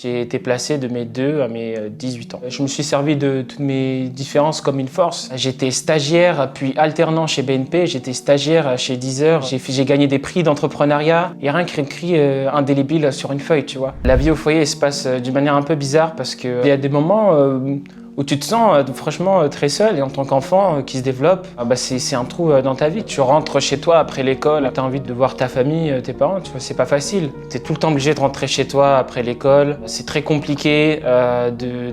J'ai été placé de mes 2 à mes 18 ans. Je me suis servi de toutes mes différences comme une force. J'étais stagiaire puis alternant chez BNP, j'étais stagiaire chez Deezer. J'ai gagné des prix d'entrepreneuriat. Il n'y a rien qui écrit indélébile sur une feuille, tu vois. La vie au foyer elle se passe d'une manière un peu bizarre parce qu'il y a des moments où tu te sens franchement très seul et en tant qu'enfant qui se développe, c'est un trou dans ta vie. Tu rentres chez toi après l'école, tu as envie de voir ta famille, tes parents, tu vois, c'est pas facile. Tu es tout le temps obligé de rentrer chez toi après l'école. C'est très compliqué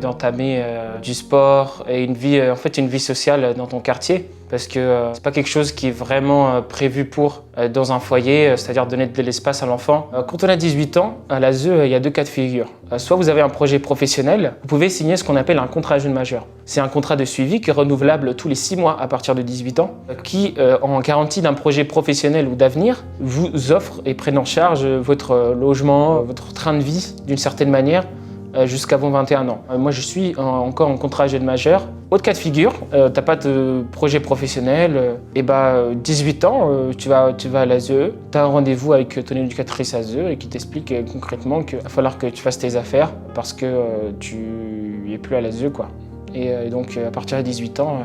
d'entamer du sport et une vie sociale dans ton quartier. Parce que c'est pas quelque chose qui est vraiment prévu pour dans un foyer, c'est-à-dire donner de l'espace à l'enfant. Quand on a 18 ans, à l'ASE, il y a 2 cas de figure. Soit vous avez un projet professionnel, vous pouvez signer ce qu'on appelle un contrat jeune majeur. C'est un contrat de suivi qui est renouvelable tous les 6 mois à partir de 18 ans, qui, en garantie d'un projet professionnel ou d'avenir, vous offre et prenne en charge votre logement, votre train de vie d'une certaine manière, jusqu'à vos 21 ans. Moi, je suis encore en contrat jeune majeur. Autre cas de figure, t'as pas de projet professionnel, 18 ans, tu vas à l'ASE, t'as un rendez-vous avec ton éducatrice ASE et qui t'explique concrètement qu'il va falloir que tu fasses tes affaires parce que tu es plus à l'ASE, quoi. Et donc, à partir de 18 ans,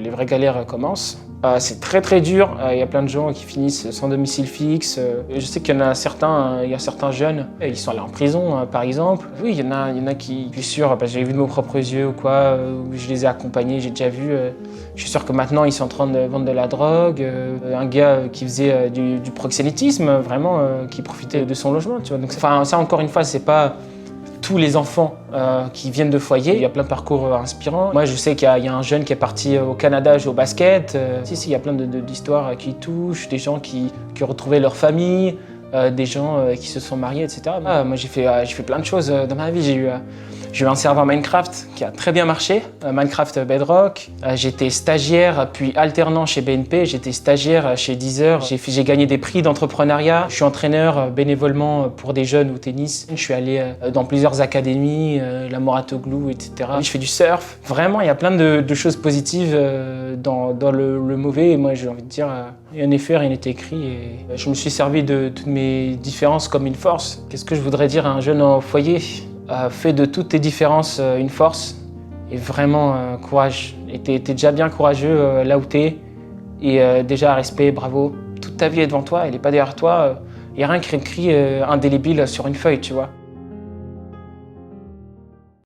les vraies galères commencent. C'est très très dur, il y a plein de gens qui finissent sans domicile fixe. Je sais qu'il y en a certains, jeunes, ils sont allés en prison par exemple. Oui, il y en a qui, je suis sûr, j'ai vu de mes propres yeux ou quoi, je les ai accompagnés, j'ai déjà vu. Je suis sûr que maintenant ils sont en train de vendre de la drogue. Un gars qui faisait du proxénétisme, vraiment, qui profitait de son logement, tu vois. Donc, ça encore une fois, c'est pas tous les enfants qui viennent de foyers. Il y a plein de parcours inspirants. Moi, je sais qu'il y a un jeune qui est parti au Canada jouer au basket. Il y a plein d'histoires qui touchent, des gens qui ont retrouvé leur famille, des gens qui se sont mariés, etc. Moi, j'ai fait plein de choses dans ma vie. J'ai eu un serveur Minecraft qui a très bien marché, Minecraft Bedrock. J'étais stagiaire puis alternant chez BNP, j'étais stagiaire chez Deezer. J'ai gagné des prix d'entrepreneuriat. Je suis entraîneur bénévolement pour des jeunes au tennis. Je suis allé dans plusieurs académies, la Moratoglou, etc. Je fais du surf. Vraiment, il y a plein de choses positives dans le mauvais. Et moi, j'ai envie de dire, rien n'est fait, rien n'est écrit. Et je me suis servi de toutes mes différences comme une force. Qu'est-ce que je voudrais dire à un jeune au foyer ? Fais de toutes tes différences une force et vraiment courage. Et t'es déjà bien courageux là où t'es et déjà respect, bravo. Toute ta vie est devant toi, elle n'est pas derrière toi. Il n'y a rien qui est écrit indélébile sur une feuille, tu vois.